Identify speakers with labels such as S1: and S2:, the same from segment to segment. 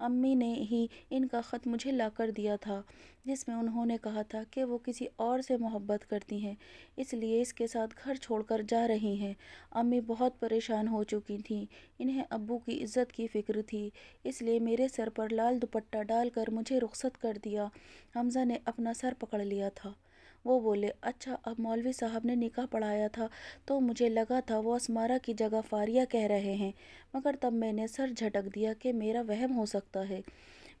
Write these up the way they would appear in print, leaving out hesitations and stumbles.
S1: امی نے ہی ان کا خط مجھے لا کر دیا تھا، جس میں انہوں نے کہا تھا کہ وہ کسی اور سے محبت کرتی ہیں، اس لیے اس کے ساتھ گھر چھوڑ کر جا رہی ہیں۔ امی بہت پریشان ہو چکی تھیں، انہیں ابو کی عزت کی فکر تھی، اس لیے میرے سر پر لال دوپٹہ ڈال کر مجھے رخصت کر دیا۔ حمزہ نے اپنا سر پکڑ لیا تھا۔ وہ بولے، اچھا اب مولوی صاحب نے نکاح پڑھایا تھا تو مجھے لگا تھا وہ اسمارہ کی جگہ فاریہ کہہ رہے ہیں، مگر تب میں نے سر جھٹک دیا کہ میرا وہم ہو سکتا ہے۔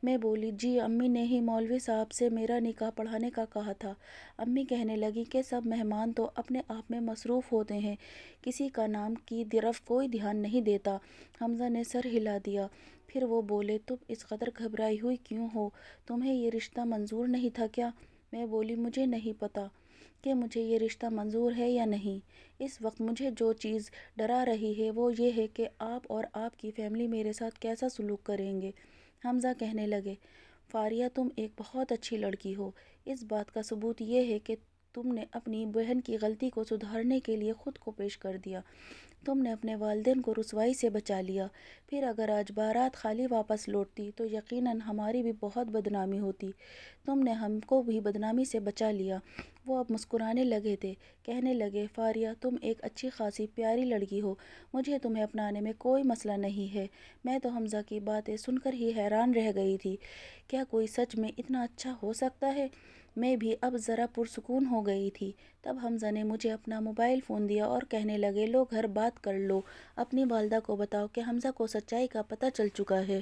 S1: میں بولی، جی امی نے ہی مولوی صاحب سے میرا نکاح پڑھانے کا کہا تھا۔ امی کہنے لگی کہ سب مہمان تو اپنے آپ میں مصروف ہوتے ہیں، کسی کا نام کی طرف کوئی دھیان نہیں دیتا۔ حمزہ نے سر ہلا دیا۔ پھر وہ بولے، تم اس قدر گھبرائی ہوئی کیوں ہو؟ تمہیں یہ رشتہ منظور نہیں تھا کیا؟ میں بولی، مجھے نہیں پتا کہ مجھے یہ رشتہ منظور ہے یا نہیں۔ اس وقت مجھے جو چیز ڈرا رہی ہے وہ یہ ہے کہ آپ اور آپ کی فیملی میرے ساتھ کیسا سلوک کریں گے۔ حمزہ کہنے لگے، فاریہ تم ایک بہت اچھی لڑکی ہو، اس بات کا ثبوت یہ ہے کہ تم نے اپنی بہن کی غلطی کو سدھارنے کے لیے خود کو پیش کر دیا، تم نے اپنے والدین کو رسوائی سے بچا لیا۔ پھر اگر آج بارات خالی واپس لوٹتی تو یقیناً ہماری بھی بہت بدنامی ہوتی، تم نے ہم کو بھی بدنامی سے بچا لیا۔ وہ اب مسکرانے لگے تھے، کہنے لگے، فاریہ تم ایک اچھی خاصی پیاری لڑکی ہو، مجھے تمہیں اپنانے میں کوئی مسئلہ نہیں ہے۔ میں تو حمزہ کی باتیں سن کر ہی حیران رہ گئی تھی، کیا کوئی سچ میں اتنا اچھا ہو سکتا ہے؟ میں بھی اب ذرا پرسکون ہو گئی تھی۔ تب حمزہ نے مجھے اپنا موبائل فون دیا اور کہنے لگے، لو گھر بات کر لو، اپنی والدہ کو بتاؤ کہ حمزہ کو سچائی کا پتہ چل چکا ہے،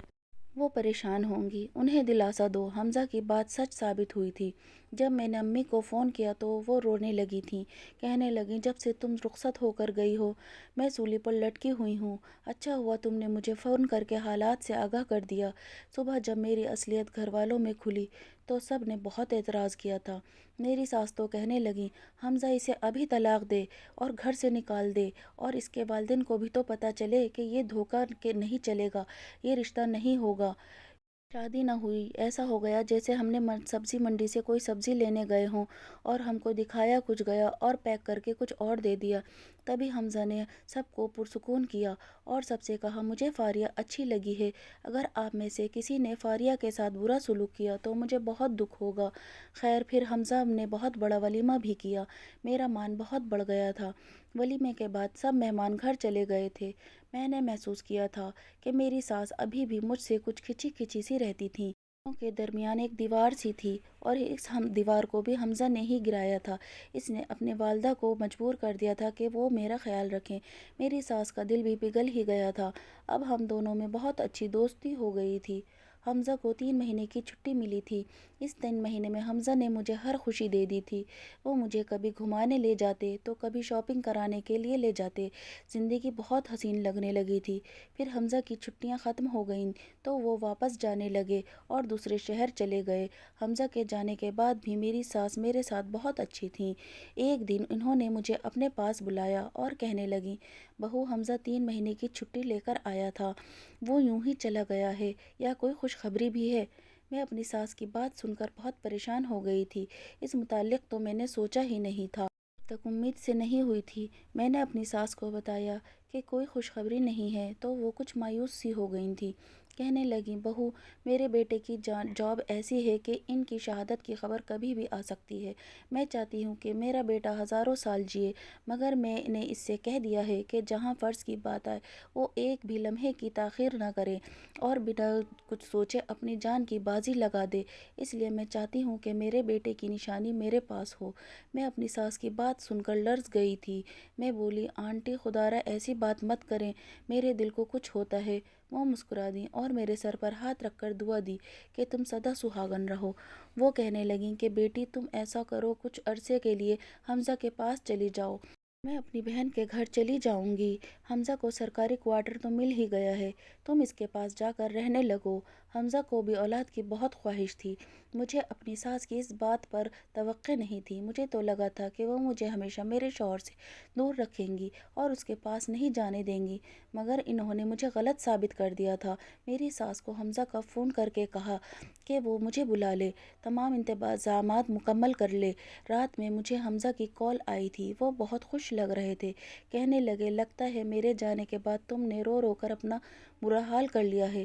S1: وہ پریشان ہوں گی، انہیں دلاسا دو۔ حمزہ کی بات سچ ثابت ہوئی تھی۔ جب میں نے امی کو فون کیا تو وہ رونے لگی تھیں، کہنے لگیں، جب سے تم رخصت ہو کر گئی ہو میں سولی پر لٹکی ہوئی ہوں، اچھا ہوا تم نے مجھے فون کر کے حالات سے آگاہ کر دیا۔ صبح جب میری اصلیت گھر والوں میں کھلی تو سب نے بہت اعتراض کیا تھا۔ میری ساس تو کہنے لگیں، حمزہ اسے ابھی طلاق دے اور گھر سے نکال دے، اور اس کے والدین کو بھی تو پتہ چلے کہ یہ دھوکہ کہ نہیں چلے گا، یہ رشتہ نہیں ہوگا۔ شادی نہ ہوئی، ایسا ہو گیا جیسے ہم نے سبزی منڈی سے کوئی سبزی لینے گئے ہوں اور ہم کو دکھایا کچھ گیا اور پیک کر کے کچھ اور دے دیا۔ تبھی حمزہ نے سب کو پرسکون کیا اور سب سے کہا، مجھے فاریہ اچھی لگی ہے، اگر آپ میں سے کسی نے فاریہ کے ساتھ برا سلوک کیا تو مجھے بہت دکھ ہوگا۔ خیر پھر حمزہ نے بہت بڑا ولیمہ بھی کیا، میرا مان بہت بڑھ گیا تھا۔ ولیمے کے بعد سب مہمان گھر چلے گئے تھے۔ میں نے محسوس کیا تھا کہ میری ساس ابھی بھی مجھ سے کچھ کھچی کھچی سی رہتی تھیں۔ ہم کے درمیان ایک دیوار سی تھی اور اس دیوار کو بھی حمزہ نے ہی گرایا تھا۔ اس نے اپنے والدہ کو مجبور کر دیا تھا کہ وہ میرا خیال رکھیں۔ میری ساس کا دل بھی پگھل ہی گیا تھا۔ اب ہم دونوں میں بہت اچھی دوستی ہو گئی تھی۔ حمزہ کو 3 مہینے کی چھٹی ملی تھی۔ اس 3 مہینے میں حمزہ نے مجھے ہر خوشی دے دی تھی۔ وہ مجھے کبھی گھمانے لے جاتے تو کبھی شاپنگ کرانے کے لیے لے جاتے۔ زندگی بہت حسین لگنے لگی تھی۔ پھر حمزہ کی چھٹیاں ختم ہو گئیں تو وہ واپس جانے لگے اور دوسرے شہر چلے گئے۔ حمزہ کے جانے کے بعد بھی میری ساس میرے ساتھ بہت اچھی تھیں۔ ایک دن انہوں نے مجھے اپنے پاس بلایا اور کہنے لگیں، بہو حمزہ 3 مہینے کی چھٹی لے کر آیا تھا، وہ یوں ہی چلا گیا ہے یا کوئی خوشخبری بھی ہے؟ میں اپنی ساس کی بات سن کر بہت پریشان ہو گئی تھی، اس متعلق تو میں نے سوچا ہی نہیں تھا، اب تک امید سے نہیں ہوئی تھی۔ میں نے اپنی ساس کو بتایا کہ کوئی خوشخبری نہیں ہے تو وہ کچھ مایوس سی ہو گئی تھیں، کہنے لگیں، بہو میرے بیٹے کی جاب ایسی ہے کہ ان کی شہادت کی خبر کبھی بھی آ سکتی ہے، میں چاہتی ہوں کہ میرا بیٹا ہزاروں سال جیے، مگر میں نے اس سے کہہ دیا ہے کہ جہاں فرض کی بات آئے وہ ایک بھی لمحے کی تاخیر نہ کرے اور بنا کچھ سوچے اپنی جان کی بازی لگا دے، اس لیے میں چاہتی ہوں کہ میرے بیٹے کی نشانی میرے پاس ہو۔ میں اپنی ساس کی بات سن کر لرز گئی تھی۔ میں بولی، آنٹی خدارا ایسی بات مت کریں، میرے دل کو کچھ ہوتا ہے۔ وہ مسکرا دیں اور میرے سر پر ہاتھ رکھ کر دعا دی کہ تم سدا سہاگن رہو۔ وہ کہنے لگیں کہ بیٹی تم ایسا کرو، کچھ عرصے کے لیے حمزہ کے پاس چلی جاؤ، میں اپنی بہن کے گھر چلی جاؤں گی، حمزہ کو سرکاری کوارٹر تو مل ہی گیا ہے، تم اس کے پاس جا کر رہنے لگو۔ حمزہ کو بھی اولاد کی بہت خواہش تھی۔ مجھے اپنی ساس کی اس بات پر توقع نہیں تھی، مجھے تو لگا تھا کہ وہ مجھے ہمیشہ میرے شوہر سے دور رکھیں گی اور اس کے پاس نہیں جانے دیں گی، مگر انہوں نے مجھے غلط ثابت کر دیا تھا۔ میری ساس کو حمزہ کا فون کر کے کہا کہ وہ مجھے بلا لے، تمام انتظامات مکمل کر لے۔ رات میں مجھے حمزہ کی کال آئی تھی، وہ بہت خوش لگ رہے تھے، کہنے لگے، لگتا ہے میرے جانے کے بعد تم نے رو رو کر اپنا برا حال کر لیا ہے،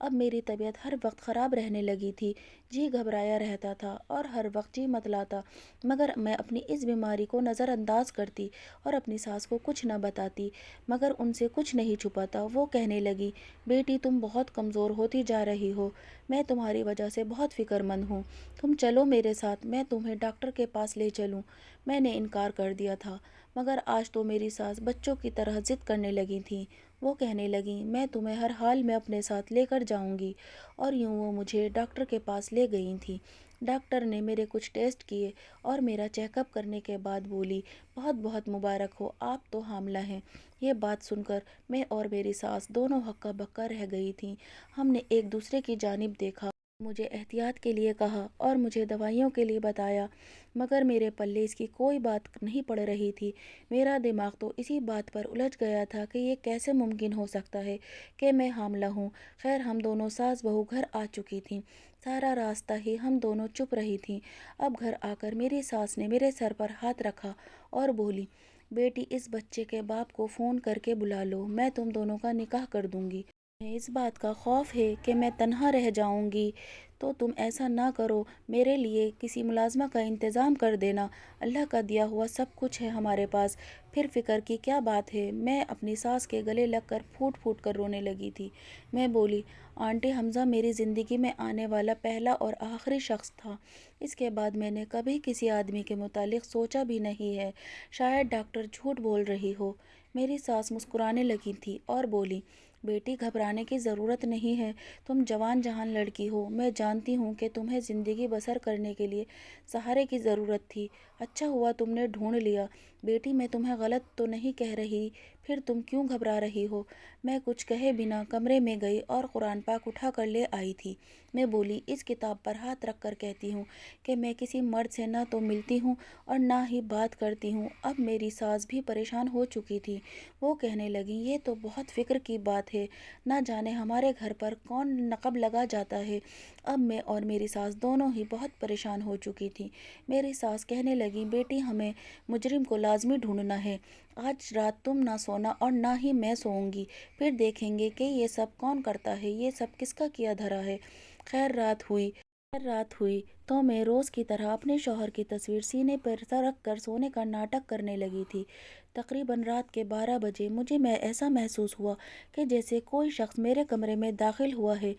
S1: اب میری طبیعت ہر وقت خراب رہنے لگی تھی، جی گھبرایا رہتا تھا اور ہر وقت جی متلاتا، مگر میں اپنی اس بیماری کو نظر انداز کرتی اور اپنی ساس کو کچھ نہ بتاتی، مگر ان سے کچھ نہیں چھپاتا۔ وہ کہنے لگی، بیٹی تم بہت کمزور ہوتی جا رہی ہو، میں تمہاری وجہ سے بہت فکر مند ہوں، تم چلو میرے ساتھ، میں تمہیں ڈاکٹر کے پاس لے چلوں۔ میں نے انکار کر دیا تھا، مگر آج تو میری ساس بچوں کی طرح ضد کرنے لگی تھیں۔ وہ کہنے لگیں، میں تمہیں ہر حال میں اپنے ساتھ لے کر جاؤں گی، اور یوں وہ مجھے ڈاکٹر کے پاس لے گئی تھیں۔ ڈاکٹر نے میرے کچھ ٹیسٹ کیے اور میرا چیک اپ کرنے کے بعد بولی، بہت بہت مبارک ہو، آپ تو حاملہ ہیں۔ یہ بات سن کر میں اور میری ساس دونوں ہکا بکا رہ گئی تھیں۔ ہم نے ایک دوسرے کی جانب دیکھا، مجھے احتیاط کے لیے کہا اور مجھے دوائیوں کے لیے بتایا، مگر میرے پلے اس کی کوئی بات نہیں پڑ رہی تھی۔ میرا دماغ تو اسی بات پر الجھ گیا تھا کہ یہ کیسے ممکن ہو سکتا ہے کہ میں حاملہ ہوں۔ خیر ہم دونوں ساس بہو گھر آ چکی تھیں۔ سارا راستہ ہی ہم دونوں چپ رہی تھیں۔ اب گھر آ کر میری ساس نے میرے سر پر ہاتھ رکھا اور بولی، بیٹی اس بچے کے باپ کو فون کر کے بلا لو، میں تم دونوں کا نکاح کر دوں گی۔ تمہیں اس بات کا خوف ہے کہ میں تنہا رہ جاؤں گی تو تم ایسا نہ کرو، میرے لیے کسی ملازمہ کا انتظام کر دینا، اللہ کا دیا ہوا سب کچھ ہے ہمارے پاس، پھر فکر کی کیا بات ہے۔ میں اپنی ساس کے گلے لگ کر پھوٹ پھوٹ کر رونے لگی تھی۔ میں بولی، آنٹی حمزہ میری زندگی میں آنے والا پہلا اور آخری شخص تھا، اس کے بعد میں نے کبھی کسی آدمی کے متعلق سوچا بھی نہیں ہے، شاید ڈاکٹر جھوٹ بول رہی ہو۔ میری ساس مسکرانے لگی تھی اور بولی، بیٹی گھبرانے کی ضرورت نہیں ہے، تم جوان جہان لڑکی ہو، میں جانتی ہوں کہ تمہیں زندگی بسر کرنے کے لیے سہارے کی ضرورت تھی، اچھا ہوا تم نے ڈھونڈ لیا۔ بیٹی میں تمہیں غلط تو نہیں کہہ رہی، پھر تم کیوں گھبرا رہی ہو؟ میں کچھ کہے بنا کمرے میں گئی اور قرآن پاک اٹھا کر لے آئی تھی۔ میں بولی، اس کتاب پر ہاتھ رکھ کر کہتی ہوں کہ میں کسی مرد سے نہ تو ملتی ہوں اور نہ ہی بات کرتی ہوں۔ اب میری ساس بھی پریشان ہو چکی تھی، وہ کہنے لگی، یہ تو بہت فکر کی بات ہے، نہ جانے ہمارے گھر پر کون نقب لگا جاتا ہے۔ اب میں اور میری ساس دونوں ہی بہت پریشان ہو چکی تھیں۔ میری ساس کہنے لگی، بیٹی ہمیں مجرم کو لازمی ڈھونڈنا ہے، آج رات تم نہ سونا اور نہ ہی میں سوؤں گی، پھر دیکھیں گے کہ یہ سب کون کرتا ہے، یہ سب کس کا کیا دھرا ہے۔ خیر رات ہوئی تو میں روز کی طرح اپنے شوہر کی تصویر سینے پر رکھ کر سونے کا ناٹک کرنے لگی تھی۔ تقریباً رات کے 12 بجے مجھے ایسا محسوس ہوا کہ جیسے کوئی شخص میرے کمرے میں داخل ہوا ہے۔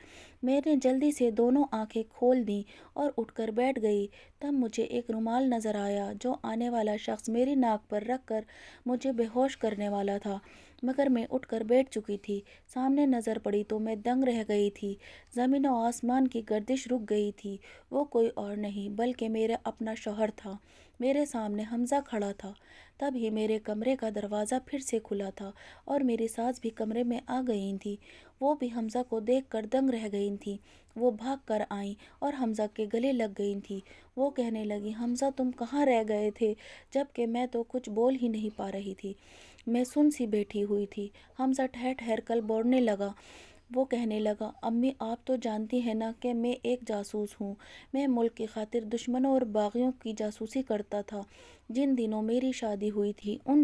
S1: میں نے جلدی سے دونوں آنکھیں کھول دیں اور اٹھ کر بیٹھ گئی۔ تب مجھے ایک رومال نظر آیا جو آنے والا شخص میری ناک پر رکھ کر مجھے بے ہوش کرنے والا تھا، مگر میں اٹھ کر بیٹھ چکی تھی۔ سامنے نظر پڑی تو میں دنگ رہ گئی تھی، زمین و آسمان کی گردش رک گئی تھی۔ وہ کوئی اور نہیں بلکہ میرا اپنا شوہر تھا، میرے سامنے حمزہ کھڑا تھا۔ تب ہی میرے کمرے کا دروازہ پھر سے کھلا تھا اور میری ساس بھی کمرے میں آ گئی تھی۔ وہ بھی حمزہ کو دیکھ کر دنگ رہ گئی تھی۔ وہ بھاگ کر آئیں اور حمزہ کے گلے لگ گئی تھی۔ وہ کہنے لگی، حمزہ تم کہاں رہ گئے تھے؟ جبکہ میں تو کچھ بول ہی نہیں پا رہی تھی، میں سن سی بیٹھی ہوئی تھی۔ حمزہ ٹھہر ٹھہر کر بولنے لگا۔ وہ کہنے لگا، امی آپ تو جانتی ہیں نا کہ میں ایک جاسوس ہوں، میں ملک کی خاطر دشمنوں اور باغیوں کی جاسوسی کرتا تھا۔ جن دنوں میری شادی ہوئی تھی ان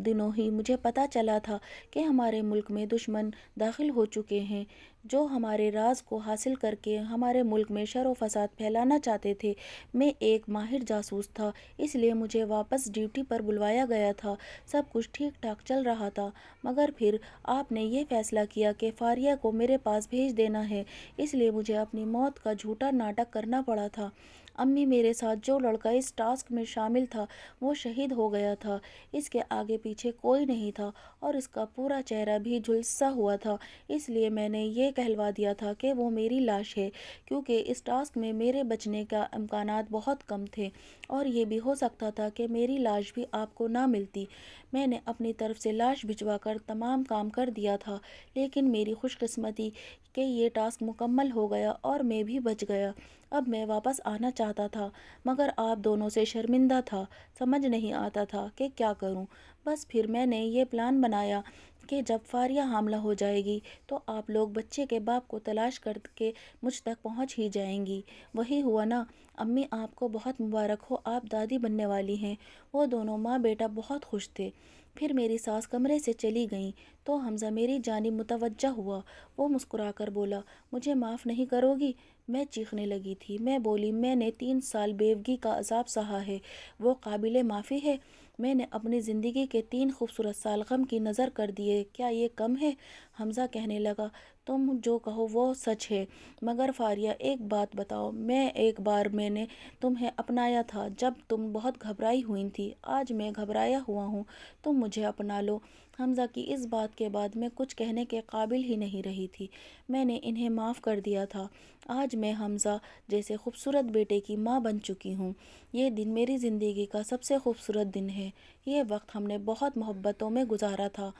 S1: دنوں ہی مجھے پتہ چلا تھا کہ ہمارے ملک میں دشمن داخل ہو چکے ہیں جو ہمارے راز کو حاصل کر کے ہمارے ملک میں شر و فساد پھیلانا چاہتے تھے۔ میں ایک ماہر جاسوس تھا، اس لیے مجھے واپس ڈیوٹی پر بلوایا گیا تھا۔ سب کچھ ٹھیک ٹھاک چل رہا تھا، مگر پھر آپ نے یہ فیصلہ کیا کہ فاریہ کو میرے پاس بھیج دینا ہے، اس لیے مجھے اپنی موت کا جھوٹا ناٹک کرنا پڑا تھا۔ امی میرے ساتھ جو لڑکا اس ٹاسک میں شامل تھا وہ شہید ہو گیا تھا، اس کے آگے پیچھے کوئی نہیں تھا اور اس کا پورا چہرہ بھی جھلسا ہوا تھا، اس لیے میں نے یہ کہلوا دیا تھا کہ وہ میری لاش ہے، کیونکہ اس ٹاسک میں میرے بچنے کا امکانات بہت کم تھے اور یہ بھی ہو سکتا تھا کہ میری لاش بھی آپ کو نہ ملتی۔ میں نے اپنی طرف سے لاش بھجوا کر تمام کام کر دیا تھا، لیکن میری خوش قسمتی کہ یہ ٹاسک مکمل ہو گیا اور میں بھی بچ گیا۔ اب میں واپس آنا چاہتا تھا مگر آپ دونوں سے شرمندہ تھا، سمجھ نہیں آتا تھا کہ کیا کروں۔ بس پھر میں نے یہ پلان بنایا کہ جب فاریہ حاملہ ہو جائے گی تو آپ لوگ بچے کے باپ کو تلاش کر کے مجھ تک پہنچ ہی جائیں گی۔ وہی ہوا نا؟ امی آپ کو بہت مبارک ہو، آپ دادی بننے والی ہیں۔ وہ دونوں ماں بیٹا بہت خوش تھے۔ پھر میری ساس کمرے سے چلی گئیں تو حمزہ میری جانب متوجہ ہوا۔ وہ مسکرا کر بولا، مجھے معاف نہیں کرو گی؟ میں چیخنے لگی تھی۔ میں بولی، میں نے 3 سال بیوگی کا عذاب سہا ہے، وہ قابل معافی ہے؟ میں نے اپنی زندگی کے 3 خوبصورت سال غم کی نذر کر دیے، کیا یہ کم ہے؟ حمزہ کہنے لگا، تم جو کہو وہ سچ ہے، مگر فاریہ ایک بات بتاؤ، ایک بار میں نے تمہیں اپنایا تھا جب تم بہت گھبرائی ہوئی تھی، آج میں گھبرایا ہوا ہوں، تم مجھے اپنا لو۔ حمزہ کی اس بات کے بعد میں کچھ کہنے کے قابل ہی نہیں رہی تھی۔ میں نے انہیں معاف کر دیا تھا۔ آج میں حمزہ جیسے خوبصورت بیٹے کی ماں بن چکی ہوں۔ یہ دن میری زندگی کا سب سے خوبصورت دن ہے۔ یہ وقت ہم نے بہت محبتوں میں گزارا تھا۔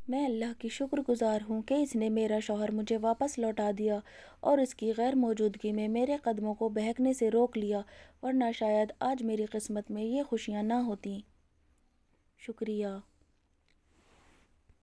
S1: میں اللہ کی شکر گزار ہوں کہ اس نے میرا شوہر مجھے واپس لوٹا دیا اور اس کی غیر موجودگی میں میرے قدموں کو بہکنے سے روک لیا، ورنہ شاید آج میری قسمت میں یہ خوشیاں نہ ہوتیں۔ شکریہ۔